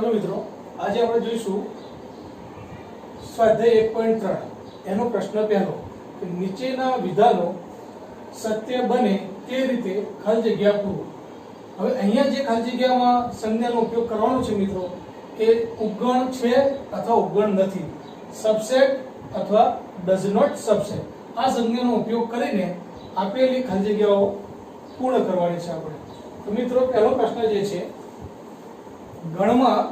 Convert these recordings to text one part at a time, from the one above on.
चलो मित्रों, आज આપણે જોઈશું સ્વાધ્યાય 1.3 એનો પ્રશ્ન પહેલો કે નીચેના વિધાનો સત્ય બને તે રીતે ખાલી જગ્યા પૂરો। હવે અહીંયા જે ખાલી જગ્યામાં સંજ્ઞાનો ઉપયોગ કરવાનો છે મિત્રો એ ઉપગણ છે અથવા ઉપગણ નથી, સબસેટ અથવા ડઝ નોટ સબસેટ આ સંજ્ઞાનો ઉપયોગ કરીને આપેલી ખાલી જગ્યાઓ પૂર્ણ કરવાની છે આપણે। તો મિત્રો પહેલો પ્રશ્ન જે છે ગણમાં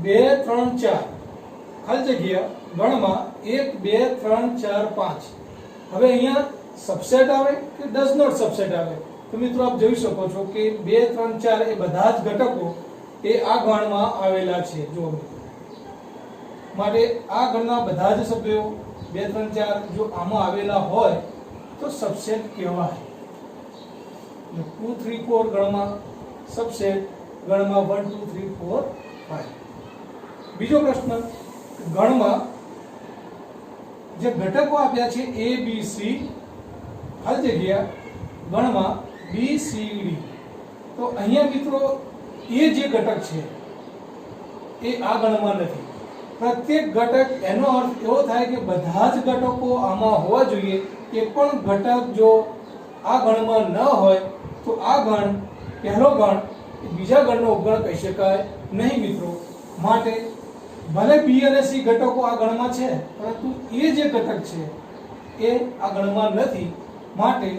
2 3 4 ખાલી જગ્યા ગણમાં 1 2 3 4 5 હવે અહીંયા સબસેટ આવે કે ડઝ નોટ સબસેટ આવે। તો મિત્રો આપ જોઈ શકો છો કે 2 3 4 એ બધા જ ઘટકો એ આ ગણમાં આવેલા છે। જો માટે આ ગણના બધા જ સભ્યો 2 3 4 જો આમાં આવેલા હોય તો સબસેટ કહેવાય। 2 3 4 ગણમાં સબસેટ ગણમાં 1 2 3 4 5। બીજો પ્રશ્ન ગણમાં જે ઘટકો આપ્યા છે A B C ખાલી જગ્યા ગણમાં B C D તો અહીંયા મિત્રો એ જે ઘટક છે એ આ ગણમાં નથી। પ્રત્યેક ઘટક એનો અર્થ એવો થાય કે બધા જ ઘટકો આમાં હોવા જોઈએ। એક પણ ઘટક જો આ ગણમાં ન હોય તો આ ગણ પહેલો ગણ બીજા ગણનો ઉપગણ કહી શકાય નહીં મિત્રો। માટે ભલે B અને C ઘટકો આ ગણમાં છે પરંતુ એ જે ઘટક છે એ આ ગણમાં નથી। માટે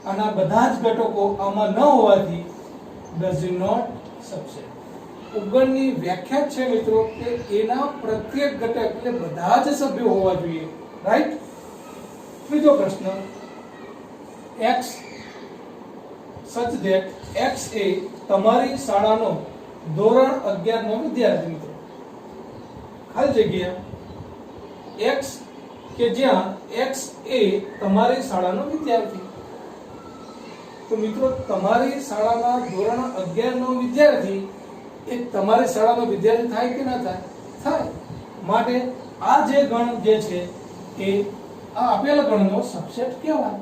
આના બધા જ ઘટકો આમાં ન હોવાથી ડઝ નોટ સબસેટ। ઉપગણની વ્યાખ્યા છે મિત્રો કે એના પ્રત્યેક ઘટક એટલે બધા જ સભ્યો હોવા જોઈએ, રાઈટ। ત્રીજો પ્રશ્ન x such that x એ તમારી શાળાનો ધોરણ 11 નો વિદ્યાર્થી મિત્રો ખાલી જગ્યા x કે જ્યાં x એ તમારી શાળાનો વિદ્યાર્થી। તો મિત્રો તમારી શાળાના ધોરણ 11 નો વિદ્યાર્થી એ તમારી શાળાનો વિદ્યાર્થી થાય કે ના થાય? થાય। માટે આ જે ગણ જે છે એ આ આપેલા ગણનો સબસેટ કહેવાય,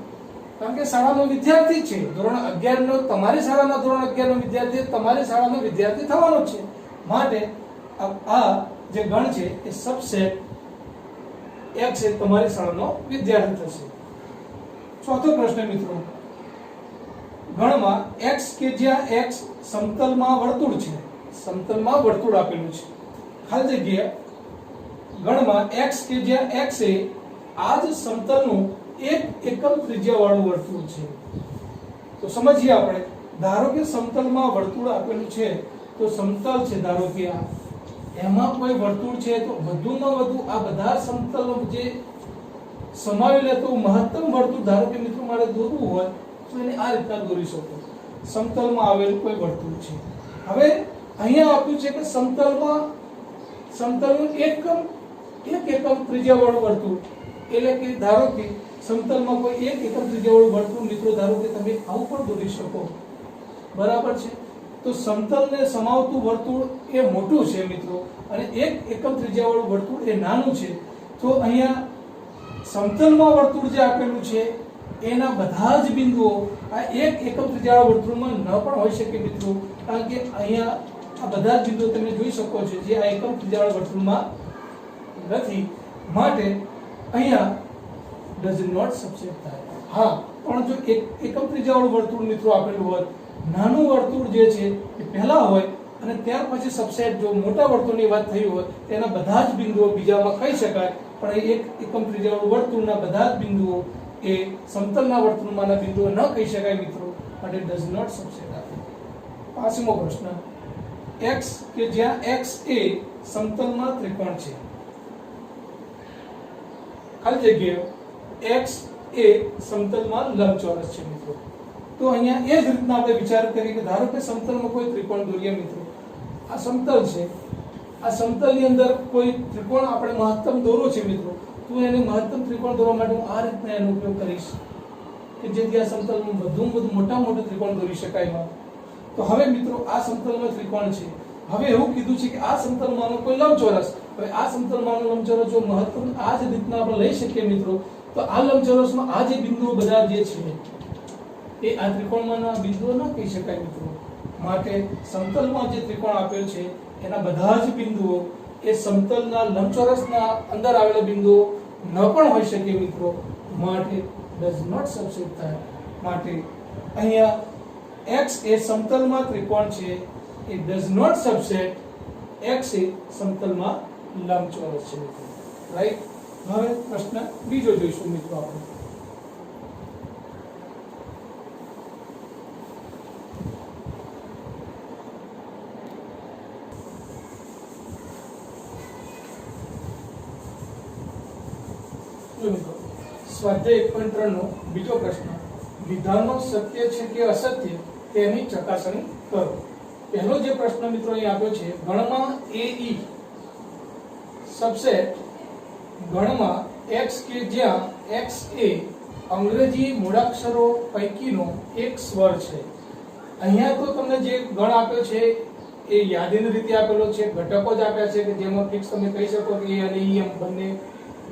કારણ કે શાળાનો વિદ્યાર્થી છે। ધોરણ 11 નો તમારી શાળાના ધોરણ 11 નો વિદ્યાર્થી તમારી શાળાનો વિદ્યાર્થી થવાનો છે। માટે આ જે ગણ છે એ સબસેટ x એ તમારી શાળાનો વિદ્યાર્થી થશે। ચોથો પ્રશ્ન મિત્રો ગણમાં x કે જ્યાં x સમતલમાં વર્તુળ છે, સમતલમાં વર્તુળ આપેલું છે ખાલી જગ્યા ગણમાં x કે જ્યાં x એ આ જ સમતલનું એક એકમ ત્રિજ્યા વાળું વર્તુળ છે। તો સમજીએ આપણે, ધારો કે સમતલમાં વર્તુળ આપેલું છે તો સમતલ છે, ધારો કે આ એમાં કોઈ વર્તુળ છે તો વધુમાં વધુ આ બધા સમતલો જે સમાવી લે તો મહત્તમ વર્તુળ ધારો કે મિત્રો મારે દોરવું હોય તો એને આ રીતના દોરી શકો। સમતલમાં આવેલું કોઈ વર્તુળ છે। હવે અહીંયા આપ્યું છે કે સમતલનું એક એકમ ત્રિજ્યા વાળું વર્તુળ એટલે કે ધારો કે સમતલમાં કોઈ એક એકમ ત્રિજ્યા વાળું વર્તુળ મિત્રો ધારો કે તમે આવું પણ દોરી શકો, બરાબર છે। તો સમતલને સમાવતું વર્તુળ એ મોટું છે મિત્રો અને એક એકમ ત્રિજ્યા વાળું વર્તુળ એ નાનું છે। તો અહીંયા સમતલમાં વર્તુળ જે આપેલું છે એના બધા જ બિંદુઓ આ એક એકમ ત્રિજ્યા વાળા વર્તુળમાં ન પણ હોઈ શકે મિત્રો, કારણ કે અહીંયા આ બધા જ બિંદુઓ તમે જોઈ શકો છો જે આ એકમ ત્રિજ્યા વાળા વર્તુળમાં નથી। માટે અહીંયા ડઝ નોટ સબસેટ થાય। હા, પણ જો એક એકમ ત્રિજ્યા વાળું વર્તુળ મિત્રો આપેલું હોય, નાનું વર્તુળ જે છે એ પહેલા હોય અને ત્યાર પછી સબસેટ જો મોટા વર્તુળની વાત થઈ હોય તેના બધા જ બિંદુઓ બીજામાં કહી શકાય, પણ એક એકમ ત્રિજ્યા વાળું વર્તુળના બધા જ બિંદુઓ એ સમતલના વર્તુળમાંના બિંદુઓ ન કહી શકાય મિત્રો, માટે ડઝ નોટ સબસેટ આપે। પાંચમો પ્રશ્ન x કે જ્યાં x એ સમતલમાં ત્રિકોણ છે ખાલી જગ્યા x એ સમતલમાં લંબચોરસ છે મિત્રો। તો અહીંયા એ જ રીતના આપણે વિચાર કરીએ કે ધારો કે સમતલમાં કોઈ ત્રિકોણ દોરીએ મિત્રો, આ સમતલ છે, આ સમતલની અંદર કોઈ ત્રિકોણ આપણે મહત્તમ દોરવો છે મિત્રો, તો એને મહત્તમ ત્રિકોણ દોરવા માટે હું આ રીતના એનો ઉપયોગ કરીશ કે જેથી આ સમતલમાં વધુમાં વધુ મોટા મોટા ત્રિકોણ દોરી શકાય। તો હવે મિત્રો આ સમતલમાં ત્રિકોણ છે, હવે એવું કીધું છે કે આ સમતલમાંનો કોઈ લંબચોરસ, હવે આ સમતલમાંનો લંબચોરસ જો મહત્તમ આ જ રીતના આપણે લઈ શકીએ મિત્રો, તો આ લંબચોરસમાં આ જે બિંદુઓ બધા જે છે એ આ ત્રિકોણમાંના બિંદુઓ ન કહી શકાય મિત્રો। માટે સમતલમાં જે ત્રિકોણ આપેલ છે એના બધા જ બિંદુઓ એ સમતલના લંબચોરસના અંદર આવેલા બિંદુઓ ન પણ હોઈ શકે મિત્રો, માટે ડઝ નોટ સબસેટ થાય. માટે અહીંયા x એ સમતલમાં ત્રિકોણ છે, A does not subset x એ સમતલમાં લંબચોરસ છે મિત્રો. રાઈટ. હવે પ્રશ્ન બીજો જોઈશું મિત્રો આપણે. સ્વાધ્યાય 1.3 નો બીજો પ્રશ્ન, વિધાનો સત્ય છે કે અસત્ય તેની ચકાસણી કરો. પહેલો જે પ્રશ્ન મિત્રો અહીં આપ્યો છે, ગણમાં AE સબસેટ ગણમાં x કે જ્યાં x એ અંગ્રેજી મૂળાક્ષરો પૈકીનો એક સ્વર છે. અહીંયા તો તમને જે ગણ આપ્યો છે એ યાદીની રીતે આપેલો છે, ઘટકો જ આપ્યા છે કે જેમાં ફિક્સ તમે કહી શકો કે a અને e એમ બંને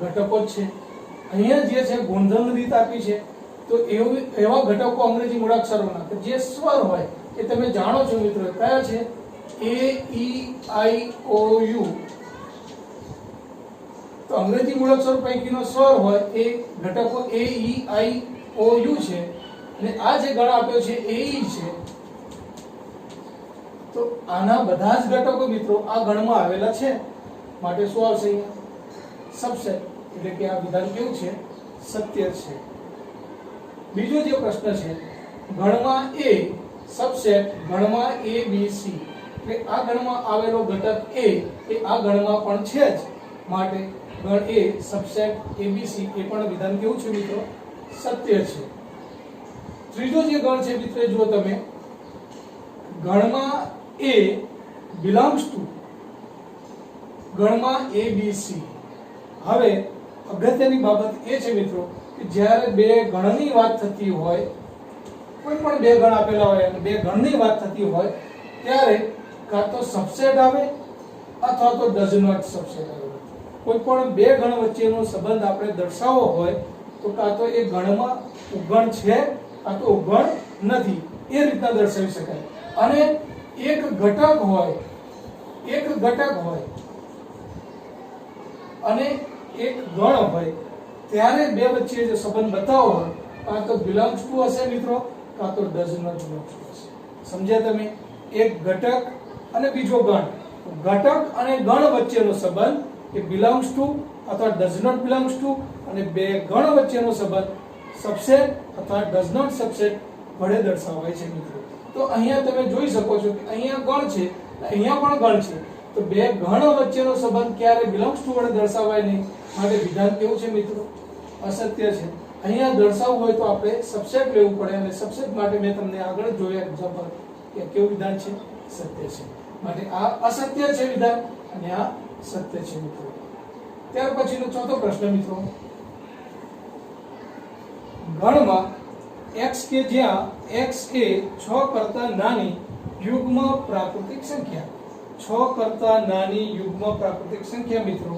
ઘટકો જ છે. અહીંયા જે છે ગુણધર્મ રીત આપી છે, તો એવા ઘટકો અંગ્રેજી મૂળાક્ષરોના કે જે સ્વર હોય એ તમે જાણો છો મિત્રો, કયા છે? A E I O U. તો અંગ્રેજી મૂળાક્ષરો પૈકીનો સ્વર હોય એ ઘટકો A E I O U છે, અને આ જે ગણ આપ્યો છે AE છે. તો આના બધા જ ઘટકો મિત્રો આ ગણમાં આવેલા છે, માટે શું આવશે? અહીંયા સબસેટ, એટલે કે આ વિધાન કેવું છે? સત્ય છે. બીજો જે પ્રશ્ન છે, ગણમાં A સબસેટ ગણમાં ABC, એટલે આ ગણમાં આવેલો ઘટક A એ આ ગણમાં પણ છે જ, માટે ગણ A સબસેટ ABC એ પણ વિધાન કેવું છે મિત્રો? સત્ય છે. ત્રીજો જે ગણ છે મિત્રો, જો તમે ગણમાં A belongs to ગણમાં ABC. હવે અગત્યની બાબત એ છે મિત્રો કે જ્યારે બે ગણની વાત થતી હોય, કોઈ પણ બે ગણ આપેલા હોય અને બે ગણની વાત થતી હોય, ત્યારે કાં તો સબસેટ આવે અથવા તો ડઝ નોટ સબસેટ આવે. કોઈ પણ બે ગણ વચ્ચેનો સંબંધ આપણે દર્શાવવો હોય તો કાં તો એ ગણમાં ઉગણ છે કાં તો ઉગણ નથી, એ રીતના દર્શાવી શકાય. અને એક ઘટક હોય અને એક ગણ હોય, ત્યારે બે વચ્ચે જે સંબંધ બતાવવો હોય, કાં તો બિલોંગ્સ ટુ હશે મિત્રો, કાં તો ડઝ નોટ બિલોંગ્સ ટુ હશે. સમજ્યા તમે? એક ઘટક અને બીજો ગણ, ઘટક અને ગણ વચ્ચેનો સંબંધ એ બિલોંગ્સ ટુ અથવા ડઝ નોટ બિલોંગ્સ ટુ, અને બે ગણ વચ્ચેનો સંબંધ સબસેટ અથવા ડઝ નોટ સબસેટ વડે દર્શાવાય છે મિત્રો. તો અહીંયા તમે જોઈ શકો છો કે અહીંયા ગણ છે, અહીંયા પણ ગણ છે, તો બે ગણ વચ્ચેનો સંબંધ ક્યારે બિલોંગ્સ ટુ વડે દર્શાવાય નહીં, માટે વિધાન કેવું છે મિત્રો? અસત્ય છે. અહીંયા દર્શાવવું હોય તો આપણે સબસેટ લેવું પડે, અને સબસેટ માટે મેં તમને આગળ જોયા એક્ઝામ્પલ કે કેવું વિધાન છે? સત્ય છે. માટે આ અસત્ય છે વિધાન અને આ સત્ય છે મિત્રો. ત્યાર પછીનો ચોથો પ્રશ્ન મિત્રો, ગણમાં x કે જ્યાં x એ 6 કરતા નાની યુગ્મ પ્રાકૃતિક સંખ્યા, 6 કરતા નાની યુગ્મ પ્રાકૃતિક સંખ્યા મિત્રો.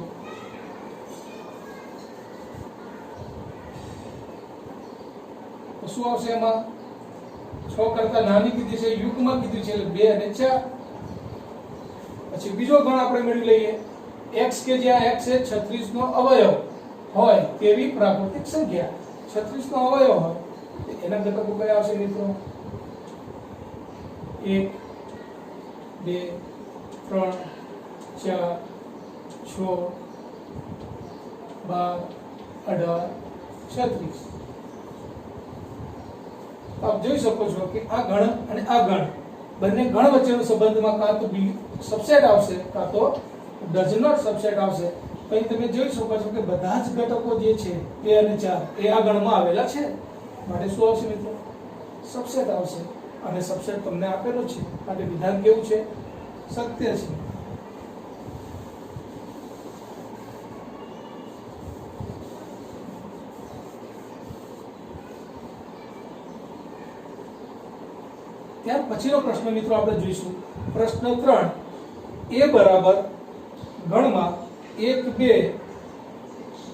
તો શું આવશે એમાં? 6 કરતા નાની કીધી છે, યુગ્મ કીધી છે, એટલે 2 અને 4. પછી બીજો ગણ આપણે મેળવી લઈએ, x કે જ્યાં x એ 36 નો અવયવ હોય તેવી પ્રાકૃતિક સંખ્યા. 36 નો અવયવ હોય એના ઘટકો કયા આવશે મિત્રો? 1 2 3 4 6 12 18 36. આપ જોઈ શકો છો કે આ ગણ અને આ ગણ બંને ગણ વચ્ચેનો સંબંધમાં કાં તો સબસેટ આવશે કાં તો ડઝ નોટ સબસેટ આવશે. પછી તમે જોઈ શકો છો કે બધા જ ઘટકો જે છે 2 અને 4 એ આ ગણમાં આવેલા છે, માટે શું આવશે મિત્રો? સબસેટ આવશે. અને સબસેટ તમને આપેલો છે, માટે વિધાન કેવું છે? સત્ય છે. ત્યાર પછીનો પ્રશ્ન મિત્રો આપણે જોઈશું, પ્રશ્ન 3. a બરાબર ગણમાં 1 2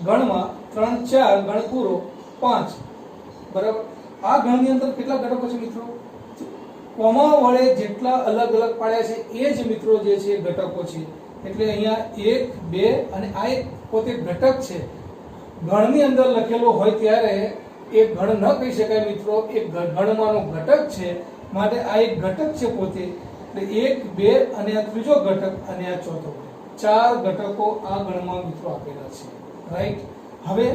ગણમાં 3 4 ગણ પૂરો 5 બરાબર. આ ગણની અંદર કેટલા ઘટકો છે મિત્રો? કોમા વડે જેટલા અલગ અલગ પાડ્યા છે એ જ મિત્રો જે છે ઘટકો છે. એટલે અહીંયા 1 2 અને આ એક પોતે ઘટક છે. ગણની અંદર લખેલો હોય ત્યારે એ ગણ ન કહી શકાય મિત્રો, એક ગણમાંનો ઘટક છે. માટે આ એક ઘટક છે પોતે. એટલે 1 2 અને આ ત્રીજો ઘટક અને આ ચોથો. 4 ઘટકો આ ગણમાં મિત્રો આપેલા છે. રાઈટ. હવે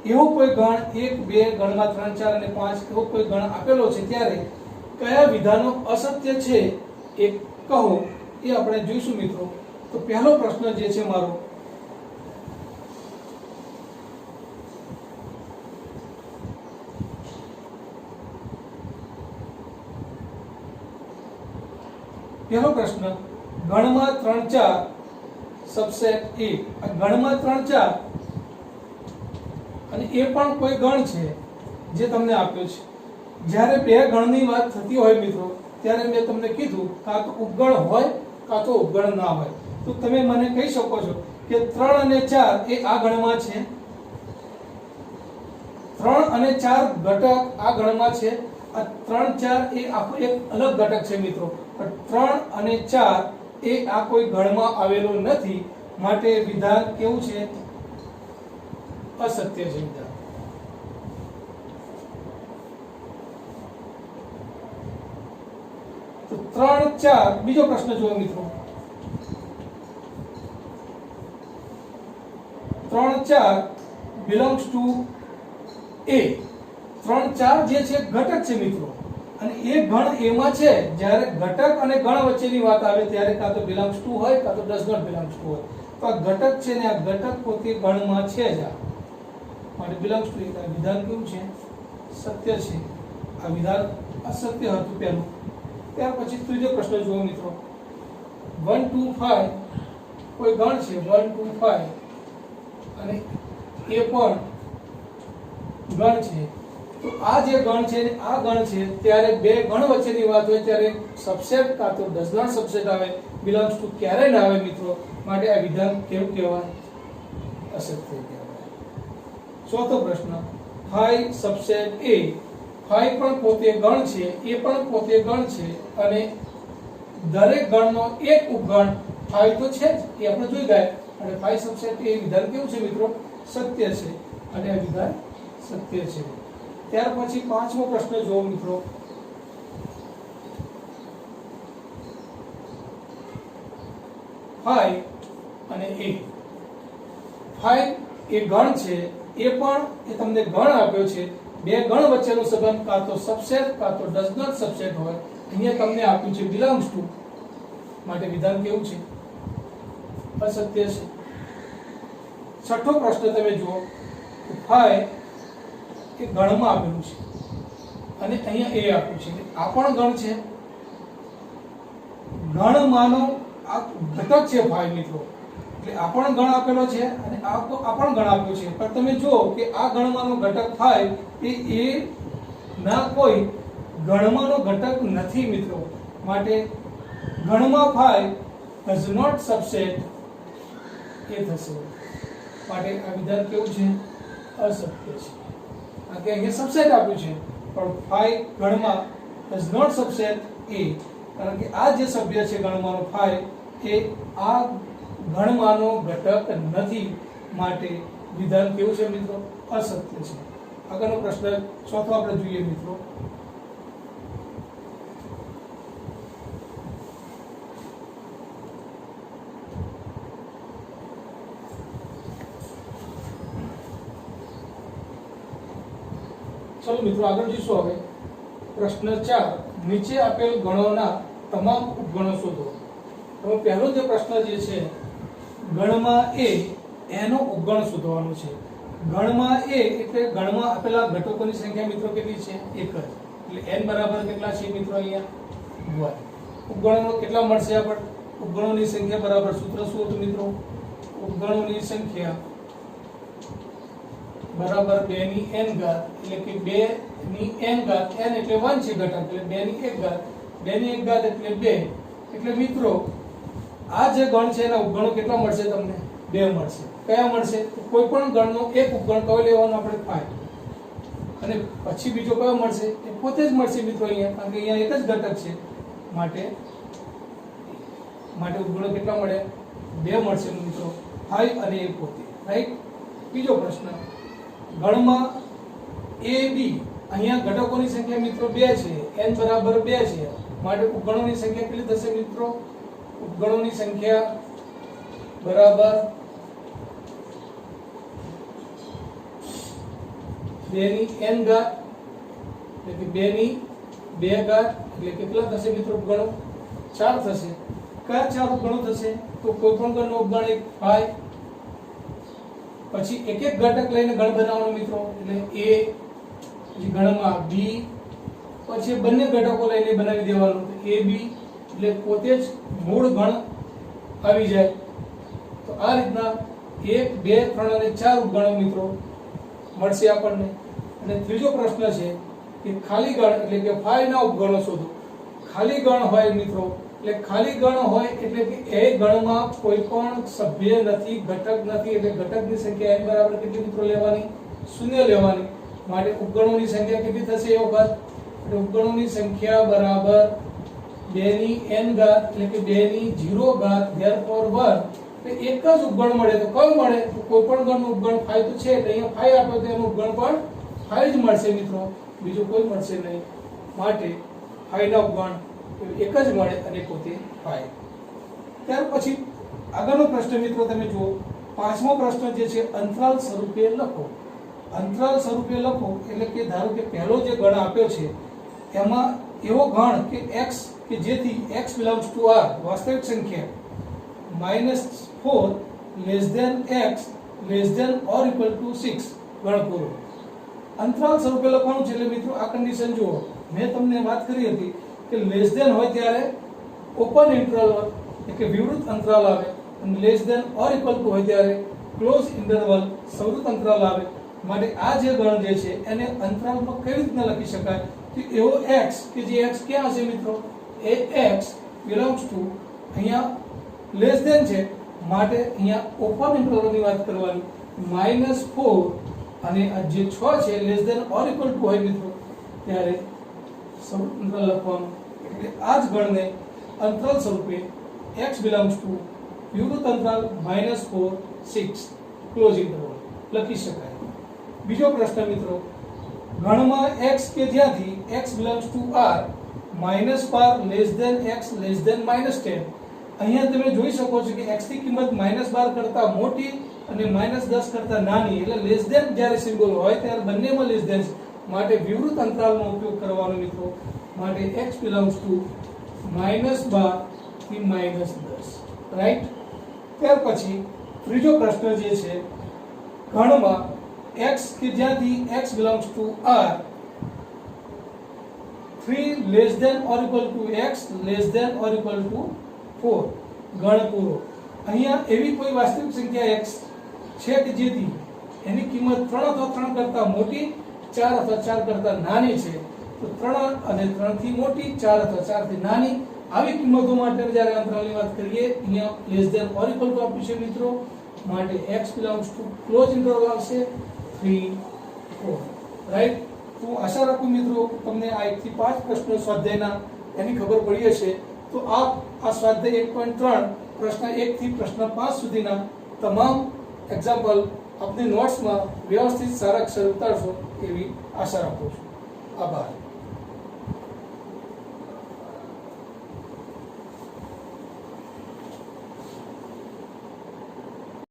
એવો કોઈ ગણ 1 2 ગણમાં 3 4 અને 5 એવો કોઈ ગણ આપેલો છે ત્યારે કયા વિધાનો અસત્ય છે એ કહો, એ આપણે જોઈશું મિત્રો. તો પહેલો પ્રશ્ન જે છે મારો, પહેલો પ્રશ્ન, ગણમાં 3 4 સબસેટ A. આ ગણમાં 3 4 અને એ પણ કોઈ ગણ છે જે તમને આપ્યો છે. જ્યારે બે ગણની વાત થતી હોય મિત્રો ત્યારે મેં તમને કીધું કાં તો ઉપગણ હોય કાં તો ઉપગણ ના હોય. તો તમે મને કહી શકો છો કે 3 અને 4 એ આ ગણમાં છે, 3 અને 4 ઘટક આ ગણમાં છે. આ 3 4 એ આખો એક અલગ ઘટક છે મિત્રો. પણ 3 અને 4 એ આ કોઈ ગણમાં આવેલો નથી. માટે વિધાન કેવું છે? અસત્ય છે વિધાન. તો 3 4 બીજો પ્રશ્ન જુઓ મિત્રો. 3 4 belongs to A. 3 4 જે છે ઘટક છે મિત્રો, અને એ ગણ એમાં છે. જ્યારે ઘટક અને ગણ વચ્ચેની વાત આવે ત્યારે કાં તો belongs to હોય કાં તો does not belongs to હોય. તો આ ઘટક છે ને આ ઘટક પોતે ગણમાં છે જ. આ માટે belongs to. આ વિધાન કેવું છે? સત્ય છે. આ વિધાન અસત્ય હતું પહેલું. ત્યાર પછી ત્રીજો પ્રશ્ન જુઓ મિત્રો. 1 2 5 કોઈ ગણ છે 1 2 5 અને એ પણ ગણ છે. તો આ જે ગણ છે ને આ ગણ છે ત્યારે બે ગણ વચ્ચેની વાત હોય ત્યારે સબસેટ કાં તો ડઝ નોટ સબસેટ આવે, બિલોંગ્સ ટુ ક્યારે ના આવે મિત્રો. માટે આ વિધાન કેવું કહેવાય? અસત્ય કહેવાય. ચોથો પ્રશ્ન, 5 સબસેટ A. 5 પણ પોતે ગણ છે, એ પણ પોતે ગણ છે અને દરેક ગણનો એક ઉપગણ 5 તો છે જ, એ આપણે જોઈ ગયા. અને 5 સબસેટ A વિધાન કેવું છે મિત્રો? સત્ય છે. અને આ વિધાન સત્ય છે. ત્યાર પછી પાંચમો પ્રશ્ન જુઓ મિત્રો. અને A. 5 એ ગણ છે, એ પણ એ તમને ગણ આપ્યો છે. બે ગણ વચ્ચેનો સંબંધ કાં તો સબસેટ કાં તો ડઝ નોટ સબસેટ હોય. અહીંયા તમને આપ્યું છે બિલોંગ્સ ટુ. માટે વિધાન કેવું છે? અસત્ય છે. છઠ્ઠો પ્રશ્ન તમે જુઓ. 5 એ ગણમાં આપેલું છે અને અહીંયા એ આપ્યું છે. આ પણ ગણ છે, ગણમાંનો આ ઘટક છે 5 મિત્રો. એટલે આ પણ ગણ આપેલો છે અને આ પણ ગણ આપ્યો છે. પણ તમે જુઓ કે આ ગણમાંનો ઘટક 5 એ ના કોઈ ગણમાંનો ઘટક નથી મિત્રો. માટે ગણમાં 5 does not subset એ થશે. માટે આ વિધાન કેવું છે? અસત્ય છે. આ કે અહીંયા સબસેટ આપ્યું છે પણ 5 ગણમાં does not subset A. કારણ કે આ જે સભ્ય છે ગણમાંનો 5 એ આ ગણમાંનો ઘટક નથી. માટે વિધાન કેવું છે મિત્રો? અસત્ય છે. આગળનો પ્રશ્ન ચોથો આપણે જોઈએ મિત્રો. ચલો મિત્રો આગળ જોઈશું. હવે પ્રશ્ન 4, નીચે આપેલ ગણોના તમામ ઉપગણો શોધો. હવે પહેલો જે પ્રશ્ન જે છે ગણમાં A એનો ઉપગણ શોધવાનો છે. ગણમાં A એટલે ગણમાં આપેલા ઘટકોની સંખ્યા મિત્રો કેટલી છે? 1 જ. એટલે n બરાબર કેટલા છે મિત્રો? અહીંયા 1. ઉપગણો કેટલા મળશે આપણે? ઉપગણોની સંખ્યા બરાબર સૂત્ર શું હતું મિત્રો? ઉપગણોની સંખ્યા બરાબર 2 ની n ઘાત. એટલે કે 2 ની n ઘાત, n એટલે 1 છે ઘટક, એટલે 2 ની 1 ઘાત. 2 ની 1 ઘાત એટલે 2. એટલે મિત્રો આ જે ગણ છે એના ઉપગણો કેટલા મળશે તમને? 2 મળશે. કયા મળશે? કોઈ પણ ગણનો એક ઉપગણ કયો લેવાનો આપણે? 5. અને પછી બીજો કયો મળશે? એ પોતે જ મળશે મિત્રો અહીંયા, કારણ કે અહીંયા એક જ ઘટક છે. માટે ઉપગણો કેટલા મળે? 2 મળશે મિત્રો, 5 અને a પોતે, રાઈટ. બીજો પ્રશ્ન, ગણમાં a b, અહીંયા ઘટકોની સંખ્યા મિત્રો 2 છે, n બરાબર 2 છે, માટે ઉપગણોની સંખ્યા કેટલી થશે મિત્રો? ઉપગણોની સંખ્યા બરાબર 2 ની n ઘાત, એટલે કે 2 ની 2 ઘાત, એટલે કેટલા થશે મિત્રો ઉપગણો? 4 થશે. કયા 4 ઉપગણો થશે? તો કોઈ પણ ગણનો ઉપગણ 5, પછી એક એક ઘટક લઈને ગણ બનાવવાનો મિત્રો, એટલે a, પછી ગણમાં b, પછી બંને ઘટકો લઈને બનાવી દેવાનું, તો ab, એટલે પોતે જ મૂળ ગણ આવી જાય. તો આ રીતના 1 2 3 અને 4 ઉપગણો મિત્રો મળશે આપણને. અને ત્રીજો પ્રશ્ન છે કે ખાલી ગણ એટલે કે 5 ના ઉપગણો શોધો. ખાલી ગણ હોય મિત્રો, એટલે ખાલી ગણ હોય એટલે કે એ ગણમાં કોઈ પણ સભ્ય નથી, ઘટક નથી, એટલે ઘટકની સંખ્યા n બરાબર કેટલી મિત્રો લેવાની? 0 લેવાની. માટે ઉપગણોની સંખ્યા કેટલી થશે એ વખત? એટલે ઉપગણોની સંખ્યા બરાબર 2 ની n ઘાત, એટલે કે 2 ની 0 ઘાત, therefore 1. તો એક જ ઉપગણ મળે, તો કયું મળે? તો કોઈ પણ ગણનું ઉપગણ 5 તો છે, એટલે અહીંયા 5 આપ્યો તો એનું ઉપગણ પણ 5 જ મળશે મિત્રો, બીજું કોઈ મળશે નહીં. માટે 5 ના ઉપગણ એક જ મળે અને પોતે 5. ત્યાર પછી આગળનો પ્રશ્ન મિત્રો તમે જુઓ, 5મો પ્રશ્ન જે છે અંતરાલ સ્વરૂપે લખો. અંતરાલ સ્વરૂપે લખો એટલે કે ધારો કે પહેલો જે ગણ આપ્યો છે એમાં એવો ગણ કે x કે જેથી x belongs to r વાસ્તવિક સંખ્યા -4 less than x less than or equal to 6 ગણ પૂરો. અંતરાલ સ્વરૂપે લખવાનું છે એટલે મિત્રો આ કન્ડિશન જુઓ, મેં તમને વાત કરી હતી કે લેસ ધેન હોય ત્યારે ઓપન ઇન્ટરવલ એટલે કે વિવૃત અંતરાલ આવે, અને less than or equal to હોય ત્યારે ક્લોઝ ઇન્ટરવલ સંવૃત અંતરાલ આવે. માટે આ જે ગણ જે છે એને અંતરાલમાં કેવી રીતના લખી શકાય? કે એવો x કે જે x ક્યાં હશે મિત્રો? એ x belongs to, અહીંયા લેસ ધેન છે માટે અહીંયા ઓપન ઇન્ટરવલની વાત કરવાની, -4 અને આ જે 6 છે less than or equal to હોય મિત્રો ત્યારે સંવૃત અંતરાલ લખવાનું. એટલે આ જ ગણને અંતરાલ સ્વરૂપે x belongs to વિવૃત અંતરાલ -4 6 ક્લોઝ ઇન્ટરવલ લખી શકાય. બીજો પ્રશ્ન મિત્રો, ગણમાં x કે જ્યાંથી x belongs to r -12 less than x less than -10. અહીંયા તમે જોઈ શકો છો કે x ની કિંમત -12 કરતા મોટી અને -10 કરતા નાની, એટલે લેસ ધેન જ્યારે સિમ્બોલ હોય ત્યારે બંનેમાં લેસ ધેન છે, માટે વિવૃત અંતરાલનો ઉપયોગ કરવાનો મિત્રો. માટે x belongs to -12 થી -10, રાઈટ. ત્યાર પછી ત્રીજો પ્રશ્ન જે છે, ગણમાં x કે જ્યાંથી x belongs to r 3 less than or equal to x less than or equal to 4 ગણ પૂરો. અહીંયા એવી કોઈ વાસ્તવિક સંખ્યા x છે કે જેથી એની કિંમત 3 અથવા 3 કરતા મોટી, 4 અથવા 4 કરતા નાની છે. તો 3 અને 3 થી મોટી, 4 અથવા 4 થી નાની આવી કિંમતો માટે જ્યારે અંતરાલની વાત કરીએ અહીંયા less than or equal to આપ્યું છે મિત્રો, માટે x belongs to close interval આવશે 3 4, રાઈટ. તો આશા રાખું મિત્રો તમને આ 1 થી 5 પ્રશ્નો સ્વાધ્યાયના એની ખબર પડી હશે. તો આપ આ સ્વાધ્યાય 1.3 પ્રશ્ન 1 થી પ્રશ્ન 5 સુધીના તમામ એક્ઝામ્પલ આપની નોટ્સમાં વ્યવસ્થિત સારા અક્ષર ઉતારશો એવી આશા રાખું છું. આભાર.